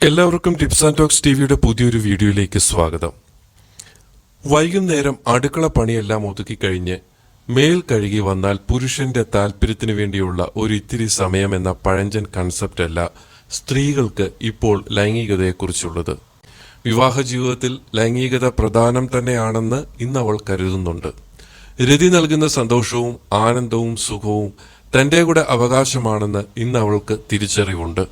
എല്ലാവർക്കും tips and talks ടിവിയുടെ പുതിയൊരു വീഡിയോയിലേക്ക് സ്വാഗതം. വൈകുന്നേരം അടുക്കള പണിയെല്ലാം ഒതുക്കിക്കഴിഞ്ഞ് മേൽ കഴുകി വന്നാൽ പുരുഷന്റെ താല്പര്യത്തിനു വേണ്ടിയുള്ള ഒരു ഇത്തിരി സമയം എന്ന പഴഞ്ചൻ കൺസെപ്റ്റ് അല്ല സ്ത്രീകൾക്ക് ഇപ്പോൾ ലൈംഗികതയെക്കുറിച്ചുള്ളത്. വിവാഹ ജീവിതത്തിൽ ലൈംഗികത പ്രധാനം തന്നെയാണെന്ന് ഇന്ന് അവൾ കരുതുന്നുണ്ട്. രതി നൽകുന്ന സന്തോഷവും ആനന്ദവും സുഖവും തന്റെ കൂടെ അവകാശമാണെന്ന് ഇന്ന് അവൾക്ക് തിരിച്ചറിവുണ്ട്.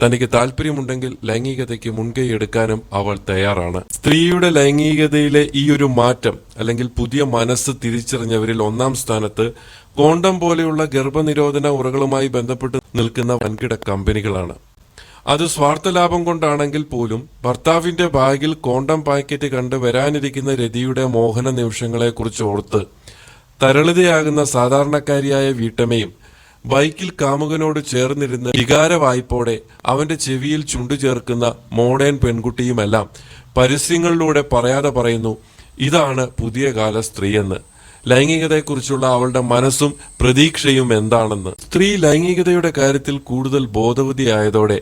തനിക്ക് താല്പര്യമുണ്ടെങ്കിൽ ലൈംഗികതയ്ക്ക് മുൻകൈ എടുക്കാനും അവൾ തയ്യാറാണ്. സ്ത്രീയുടെ ലൈംഗികതയിലെ ഈ ഒരു മാറ്റം അല്ലെങ്കിൽ പുതിയ മനസ്സ് തിരിച്ചറിഞ്ഞവരിൽ ഒന്നാം സ്ഥാനത്ത് കോണ്ടം പോലെയുള്ള ഗർഭനിരോധന ഉറകളുമായി ബന്ധപ്പെട്ട് നിൽക്കുന്ന വൻകിട കമ്പനികളാണ്. അത് സ്വാർത്ഥ ലാഭം കൊണ്ടാണെങ്കിൽ പോലും ഭർത്താവിന്റെ ബാഗിൽ കോണ്ടം പാക്കറ്റ് കണ്ട് വരാനിരിക്കുന്ന രതിയുടെ മോഹന നിമിഷങ്ങളെ കുറിച്ച് ഓർത്ത് തരളിതയാകുന്ന സാധാരണക്കാരിയായ വീട്ടമ്മയും ബൈക്കിൽ കാമുകനോട് ചേർന്നിരുന്ന് വികാര വായ്പോടെ അവന്റെ ചെവിയിൽ ചുണ്ടു ചേർക്കുന്ന മോഡേൺ പെൺകുട്ടിയുമെല്ലാം പരസ്യങ്ങളിലൂടെ പറയാതെ പറയുന്നു, ഇതാണ് പുതിയ കാല സ്ത്രീയെന്ന്. ലൈംഗികതയെക്കുറിച്ചുള്ള അവളുടെ മനസ്സും പ്രതീക്ഷയും എന്താണെന്ന്. സ്ത്രീ ലൈംഗികതയുടെ കാര്യത്തിൽ കൂടുതൽ ബോധവതിയായതോടെ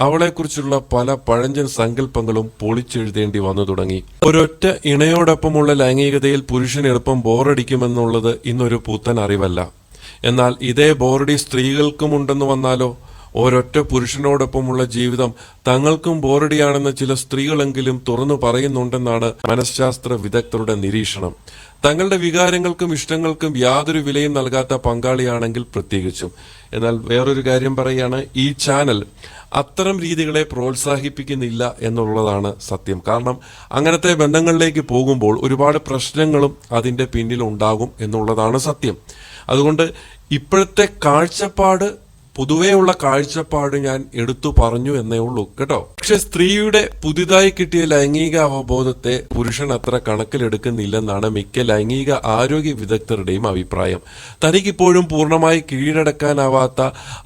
അവളെക്കുറിച്ചുള്ള പല പഴഞ്ചൻ സങ്കല്പങ്ങളും പൊളിച്ചെഴുതേണ്ടി വന്നു തുടങ്ങി. ഒരൊറ്റ ഇണയോടൊപ്പമുള്ള ലൈംഗികതയിൽ പുരുഷൻ എളുപ്പം ബോറടിക്കുമെന്നുള്ളത് ഇന്നൊരു പുത്തൻ അറിവല്ല. എന്നാൽ ഇതേ ബോറടി സ്ത്രീകൾക്കുമുണ്ടെന്ന് വന്നാലോ? ഒരൊറ്റ പുരുഷനോടൊപ്പമുള്ള ജീവിതം തങ്ങൾക്കും ബോറടിയാണെന്ന് ചില സ്ത്രീകളെങ്കിലും തുറന്നു പറയുന്നുണ്ടെന്നാണ് മനഃശാസ്ത്ര വിദഗ്ധരുടെ നിരീക്ഷണം. തങ്ങളുടെ വികാരങ്ങൾക്കും ഇഷ്ടങ്ങൾക്കും യാതൊരു വിലയും നൽകാത്ത പങ്കാളിയാണെങ്കിൽ പ്രത്യേകിച്ചും. എന്നാൽ വേറൊരു കാര്യം പറയുകയാണ്, ഈ ചാനൽ അത്തരം രീതികളെ പ്രോത്സാഹിപ്പിക്കുന്നില്ല എന്നുള്ളതാണ് സത്യം. കാരണം അങ്ങനത്തെ ബന്ധങ്ങളിലേക്ക് പോകുമ്പോൾ ഒരുപാട് പ്രശ്നങ്ങളും അതിന്റെ പിന്നിൽ ഉണ്ടാകും എന്നുള്ളതാണ് സത്യം. അതുകൊണ്ട് ഇപ്പോഴത്തെ കാഴ്ചപ്പാട്, പൊതുവെയുള്ള കാഴ്ചപ്പാട് ഞാൻ എടുത്തു പറഞ്ഞു എന്നേ ഉള്ളൂ കേട്ടോ. പക്ഷെ സ്ത്രീയുടെ പുതിയതായി കിട്ടിയ ലൈംഗിക അവബോധത്തെ പുരുഷൻ അത്ര കണക്കിലെടുക്കുന്നില്ലെന്നാണ് മിക്ക ലൈംഗിക ആരോഗ്യ വിദഗ്ധരുടെയും അഭിപ്രായം. തനിക്കിപ്പോഴും പൂർണ്ണമായി കീഴടക്കാനാവാത്ത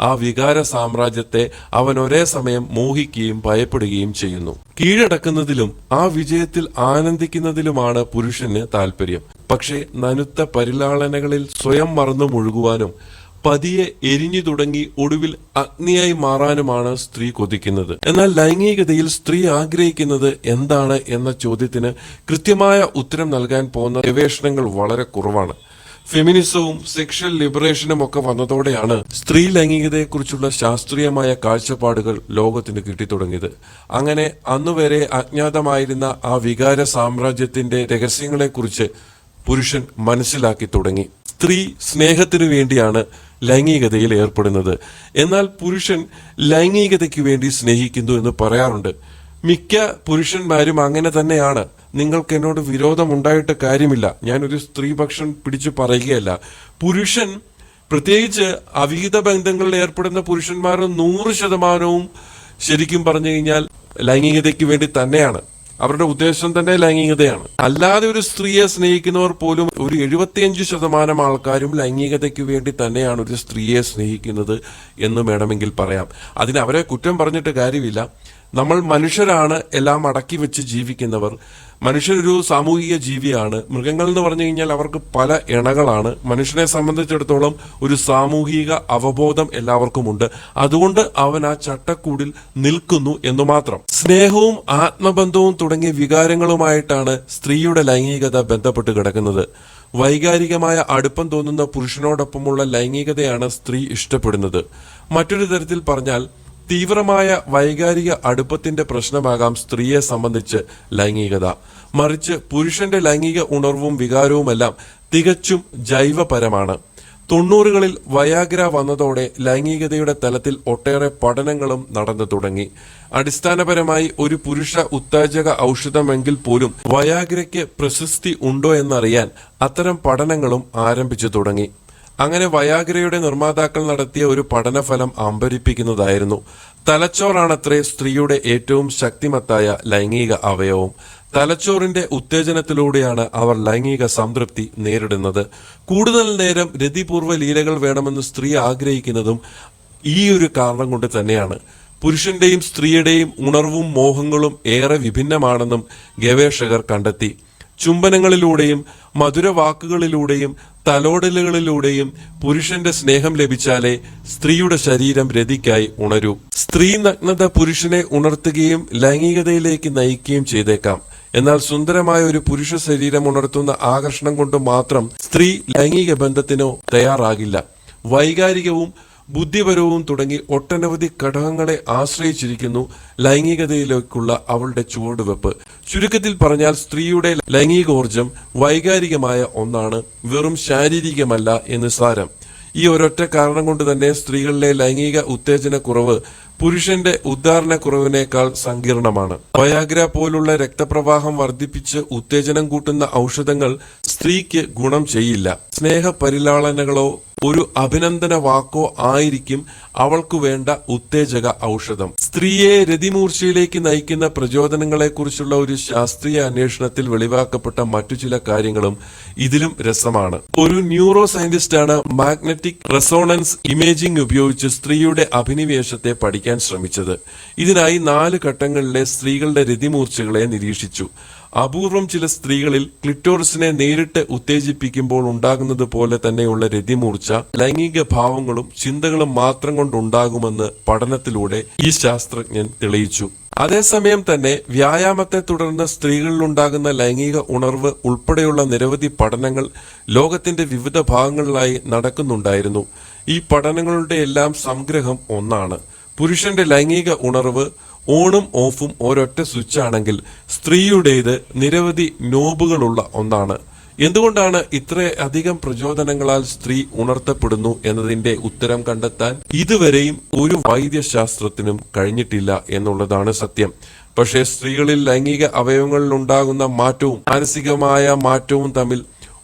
ആ വികാര സാമ്രാജ്യത്തെ അവൻ ഒരേ സമയം മോഹിക്കുകയും ഭയപ്പെടുകയും ചെയ്യുന്നു. കീഴടക്കുന്നതിലും ആ വിജയത്തിൽ ആനന്ദിക്കുന്നതിലുമാണ് പുരുഷന് താല്പര്യം. പക്ഷെ നനുത്ത പരിലാളനകളിൽ സ്വയം മറന്നു മുഴുകുവാനും പതിയെ എരിഞ്ഞു തുടങ്ങി ഒടുവിൽ അഗ്നിയായി മാറാനുമാണ് സ്ത്രീ കൊതിക്കുന്നത്. എന്നാൽ ലൈംഗികതയിൽ സ്ത്രീ ആഗ്രഹിക്കുന്നത് എന്താണ് എന്ന ചോദ്യത്തിന് കൃത്യമായ ഉത്തരം നൽകാൻ പോകുന്ന ഗവേഷണങ്ങൾ വളരെ കുറവാണ്. ഫെമിനിസവും സെക്ഷൽ ലിബറേഷനും ഒക്കെ വന്നതോടെയാണ് സ്ത്രീ ലൈംഗികതയെക്കുറിച്ചുള്ള ശാസ്ത്രീയമായ കാഴ്ചപ്പാടുകൾ ലോകത്തിന് കിട്ടിത്തുടങ്ങിയത്. അങ്ങനെ അന്നുവരെ അജ്ഞാതമായിരുന്ന ആ വികാര സാമ്രാജ്യത്തിന്റെ രഹസ്യങ്ങളെക്കുറിച്ച് പുരുഷൻ മനസ്സിലാക്കി തുടങ്ങി. സ്ത്രീ സ്നേഹത്തിനു വേണ്ടിയാണ് ലൈംഗികതയിൽ ഏർപ്പെടുന്നത്. എന്നാൽ പുരുഷൻ ലൈംഗികതയ്ക്ക് വേണ്ടി സ്നേഹിക്കുന്നു എന്ന് പറയാറുണ്ട്. മിക്ക പുരുഷന്മാരും അങ്ങനെ തന്നെയാണ്. നിങ്ങൾക്ക് എന്നോട് വിരോധമുണ്ടായിട്ട് കാര്യമില്ല. ഞാനൊരു സ്ത്രീപക്ഷം പിടിച്ചു പറയുകയല്ല. പുരുഷൻ, പ്രത്യേകിച്ച് അവിഹിത ബന്ധങ്ങളിൽ ഏർപ്പെടുന്ന പുരുഷന്മാർ 100% ശരിക്കും പറഞ്ഞു കഴിഞ്ഞാൽ ലൈംഗികതയ്ക്ക് വേണ്ടി തന്നെയാണ്. അവരുടെ ഉദ്ദേശം തന്നെ ലൈംഗികതയാണ്. അല്ലാതെ ഒരു സ്ത്രീയെ സ്നേഹിക്കുന്നവർ പോലും ഒരു 75% ആൾക്കാരും ലൈംഗികതയ്ക്ക് വേണ്ടി തന്നെയാണ് ഒരു സ്ത്രീയെ സ്നേഹിക്കുന്നത് എന്ന് വേണമെങ്കിൽ പറയാം. അതിന് അവരെ കുറ്റം പറഞ്ഞിട്ട് കാര്യമില്ല. നമ്മൾ മനുഷ്യരാണ്, എല്ലാം അടക്കി വെച്ച് ജീവിക്കുന്നവർ. മനുഷ്യരൊരു സാമൂഹിക ജീവിയാണ്. മൃഗങ്ങൾ എന്ന് പറഞ്ഞു കഴിഞ്ഞാൽ അവർക്ക് പല ഇണകളാണ്. മനുഷ്യനെ സംബന്ധിച്ചിടത്തോളം ഒരു സാമൂഹിക അവബോധം എല്ലാവർക്കുമുണ്ട്. അതുകൊണ്ട് അവൻ ആ ചട്ടക്കൂടിൽ നിൽക്കുന്നു എന്ന് മാത്രം. സ്നേഹവും ആത്മബന്ധവും തുടങ്ങിയ വികാരങ്ങളുമായിട്ടാണ് സ്ത്രീയുടെ ലൈംഗികത ബന്ധപ്പെട്ട് കിടക്കുന്നത്. വൈകാരികമായ അടുപ്പം തോന്നുന്ന പുരുഷനോടൊപ്പമുള്ള ലൈംഗികതയാണ് സ്ത്രീ ഇഷ്ടപ്പെടുന്നത്. മറ്റൊരു തരത്തിൽ പറഞ്ഞാൽ തീവ്രമായ വൈകാരിക അടുപ്പത്തിന്റെ പ്രശ്നമാകാം സ്ത്രീയെ സംബന്ധിച്ച് ലൈംഗികത. മറിച്ച് പുരുഷന്റെ ലൈംഗിക ഉണർവും വികാരവുമെല്ലാം തികച്ചും ജൈവപരമാണ്. 90കളിൽ വയാഗ്ര വന്നതോടെ ലൈംഗികതയുടെ തലത്തിൽ ഒട്ടേറെ പഠനങ്ങളും നടന്നു തുടങ്ങി. അടിസ്ഥാനപരമായി ഒരു പുരുഷ ഉത്തേജക ഔഷധമെങ്കിൽ പോലും വയാഗ്രയ്ക്ക് പ്രശസ്തി ഉണ്ടോ എന്നറിയാൻ അത്തരം പഠനങ്ങളും ആരംഭിച്ചു തുടങ്ങി. അങ്ങനെ വയാഗ്രയുടെ നിർമ്മാതാക്കൾ നടത്തിയ ഒരു പഠനഫലം അമ്പരിപ്പിക്കുന്നതായിരുന്നു. തലച്ചോറാണത്രേ സ്ത്രീയുടെ ഏറ്റവും ശക്തിമത്തായ ലൈംഗിക അവയവം. തലച്ചോറിന്റെ ഉത്തേജനത്തിലൂടെയാണ് അവർ ലൈംഗിക സംതൃപ്തി നേരിടുന്നത്. കൂടുതൽ നേരം രതിപൂർവ്വ ലീലകൾ വേണമെന്ന് സ്ത്രീ ആഗ്രഹിക്കുന്നതും ഈ ഒരു കാരണം കൊണ്ട് തന്നെയാണ്. പുരുഷന്റെയും സ്ത്രീയുടെയും ഉണർവും മോഹങ്ങളും ഏറെ വിഭിന്നമാണെന്നും ഗവേഷകർ കണ്ടെത്തി. ചുംബനങ്ങളിലൂടെയും മധുരവാക്കുകളിലൂടെയും തലോടലുകളിലൂടെയും പുരുഷന്റെ സ്നേഹം ലഭിച്ചാലേ സ്ത്രീയുടെ ശരീരം രതിക്കായി ഉണരൂ. സ്ത്രീ നഗ്നത പുരുഷനെ ഉണർത്തുകയും ലൈംഗികതയിലേക്ക് നയിക്കുകയും ചെയ്തേക്കാം. എന്നാൽ സുന്ദരമായ ഒരു പുരുഷ ശരീരം ഉണർത്തുന്ന ആകർഷണം കൊണ്ട് മാത്രം സ്ത്രീ ലൈംഗിക ബന്ധത്തിനോ തയ്യാറാകില്ല. വൈകാരികവും ബുദ്ധിപരവും തുടങ്ങി ഒട്ടനവധി ഘടകങ്ങളെ ആശ്രയിച്ചിരിക്കുന്നു ലൈംഗികതയിലേക്കുള്ള അവളുടെ ചുവടുവെപ്പ്. ചുരുക്കത്തിൽ പറഞ്ഞാൽ സ്ത്രീയുടെ ലൈംഗികോർജം വൈകാരികമായ ഒന്നാണ്, വെറും ശാരീരികമല്ല എന്ന് സാരം. ഈ ഒരൊറ്റ കാരണം കൊണ്ട് തന്നെ സ്ത്രീകളിലെ ലൈംഗിക ഉത്തേജന കുറവ് പുരുഷന്റെ ഉദ്ധാരണക്കുറവിനേക്കാൾ സങ്കീർണമാണ്. വയാഗ്ര പോലുള്ള രക്തപ്രവാഹം വർദ്ധിപ്പിച്ച് ഉത്തേജനം കൂട്ടുന്ന ഔഷധങ്ങൾ സ്ത്രീക്ക് ഗുണം ചെയ്യില്ല. സ്നേഹപരിലാളനകളോ ഒരു അഭിനന്ദന വാക്കോ ആയിരിക്കും അവൾക്കു വേണ്ട ഉത്തേജക ഔഷധം. സ്ത്രീയെ രതിമൂർച്ചയിലേക്ക് നയിക്കുന്ന പ്രചോദനങ്ങളെക്കുറിച്ചുള്ള ഒരു ശാസ്ത്രീയ അന്വേഷണത്തിൽ വെളിവാക്കപ്പെട്ട മറ്റു ചില കാര്യങ്ങളും ഇതിലും രസമാണ്. ഒരു ന്യൂറോ സയന്റിസ്റ്റാണ് മാഗ്നറ്റിക് റെസോണൻസ് ഇമേജിംഗ് ഉപയോഗിച്ച് സ്ത്രീയുടെ അഭിനിവേശത്തെ പഠിക്കാൻ ശ്രമിച്ചത്. ഇതിനായി 4 ഘട്ടങ്ങളിലെ സ്ത്രീകളുടെ രതിമൂർച്ചകളെ നിരീക്ഷിച്ചു. അപൂർവം ചില സ്ത്രീകളിൽ ക്ലിറ്റോറിസിനെ നേരിട്ട് ഉത്തേജിപ്പിക്കുമ്പോൾ ഉണ്ടാകുന്നത് പോലെ തന്നെയുള്ള രതിമൂർച്ച ലൈംഗിക ഭാവങ്ങളും ചിന്തകളും മാത്രം കൊണ്ടുണ്ടാകുമെന്ന് പഠനത്തിലൂടെ ഈ ശാസ്ത്രജ്ഞൻ തെളിയിച്ചു. അതേസമയം തന്നെ വ്യായാമത്തെ തുടർന്ന് സ്ത്രീകളിൽ ഉണ്ടാകുന്ന ലൈംഗിക ഉണർവ് ഉൾപ്പെടെയുള്ള നിരവധി പഠനങ്ങൾ ലോകത്തിന്റെ വിവിധ ഭാഗങ്ങളിലായി നടക്കുന്നുണ്ടായിരുന്നു. ഈ പഠനങ്ങളുടെ എല്ലാം സംഗ്രഹം ഒന്നാണ്: പുരുഷന്റെ ലൈംഗിക ഉണർവ് ഓണും ഓഫും ഒരൊറ്റ സ്വിച്ച് ആണെങ്കിൽ സ്ത്രീയുടേത് നിരവധി നോബുകളുള്ള ഒന്നാണ്. എന്തുകൊണ്ടാണ് ഇത്രയധികം പ്രചോദനങ്ങളാൽ സ്ത്രീ ഉണർത്തപ്പെടുന്നു എന്നതിന്റെ ഉത്തരം കണ്ടെത്താൻ ഇതുവരെയും ഒരു വൈദ്യശാസ്ത്രത്തിനും കഴിഞ്ഞിട്ടില്ല എന്നുള്ളതാണ് സത്യം. പക്ഷേ സ്ത്രീകളിൽ ലൈംഗിക അവയവങ്ങളിൽ ഉണ്ടാകുന്ന മാറ്റവും മാനസികമായ മാറ്റവും തമ്മിൽ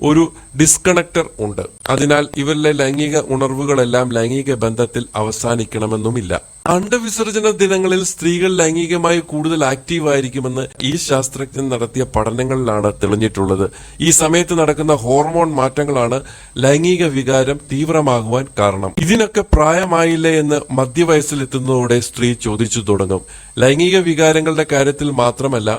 ഒരു ഡിസ്കണക്ടർ ഉണ്ട്. അതിനാൽ ഇവരിലെ ലൈംഗിക ഉണർവുകളെല്ലാം ലൈംഗിക ബന്ധത്തിൽ അവസാനിക്കണമെന്നുമില്ല. അണ്ടവിസർജന ദിനങ്ങളിൽ സ്ത്രീകൾ ലൈംഗികമായി കൂടുതൽ ആക്റ്റീവ് ആയിരിക്കുമെന്ന് ഈ ശാസ്ത്രജ്ഞൻ നടത്തിയ പഠനങ്ങളിലാണ് തെളിഞ്ഞിട്ടുള്ളത്. ഈ സമയത്ത് നടക്കുന്ന ഹോർമോൺ മാറ്റങ്ങളാണ് ലൈംഗിക വികാരം തീവ്രമാകുവാൻ കാരണം. ഇതിനൊക്കെ പ്രായമായില്ലേ എന്ന് മധ്യവയസ്സിലെത്തുന്നതോടെ സ്ത്രീ ചോദിച്ചു തുടങ്ങും. ലൈംഗിക വികാരങ്ങളുടെ കാര്യത്തിൽ മാത്രമല്ല,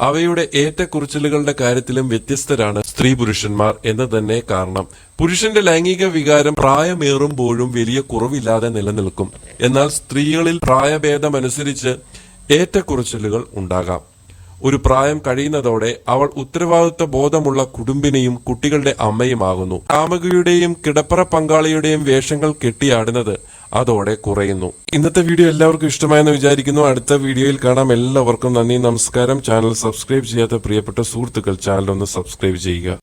അവയുടെ ഏറ്റക്കുറിച്ചിലുകളുടെ കാര്യത്തിലും വ്യത്യസ്തരാണ് സ്ത്രീ പുരുഷന്മാർ എന്ന് തന്നെ കാരണം. പുരുഷന്റെ ലൈംഗിക വികാരം പ്രായമേറുമ്പോഴും വലിയ കുറവില്ലാതെ നിലനിൽക്കും. എന്നാൽ സ്ത്രീകളിൽ പ്രായഭേദമനുസരിച്ച് ഏറ്റക്കുറച്ചിലുകൾ ഉണ്ടാകാം. ഒരു പ്രായം കഴിയുന്നതോടെ അവൾ ഉത്തരവാദിത്വ ബോധമുള്ള കുടുംബിനിയും കുട്ടികളുടെ അമ്മയുമാകുന്നു. കാമുകിയുടെയും കിടപ്പറ പങ്കാളിയുടെയും വേഷങ്ങൾ കെട്ടിയാടുന്നത് അതോടെ കുറയുന്നു. ഇന്നത്തെ വീഡിയോ എല്ലാവർക്കും ഇഷ്ടമായെന്ന് വിചാരിക്കുന്നു. അടുത്ത വീഡിയോയിൽ കാണാം. എല്ലാവർക്കും നന്ദി, നമസ്കാരം. ചാനൽ സബ്സ്ക്രൈബ് ചെയ്യാത്ത പ്രിയപ്പെട്ട സുഹൃത്തുക്കൾ ചാനൽ ഒന്ന് സബ്സ്ക്രൈബ് ചെയ്യുക.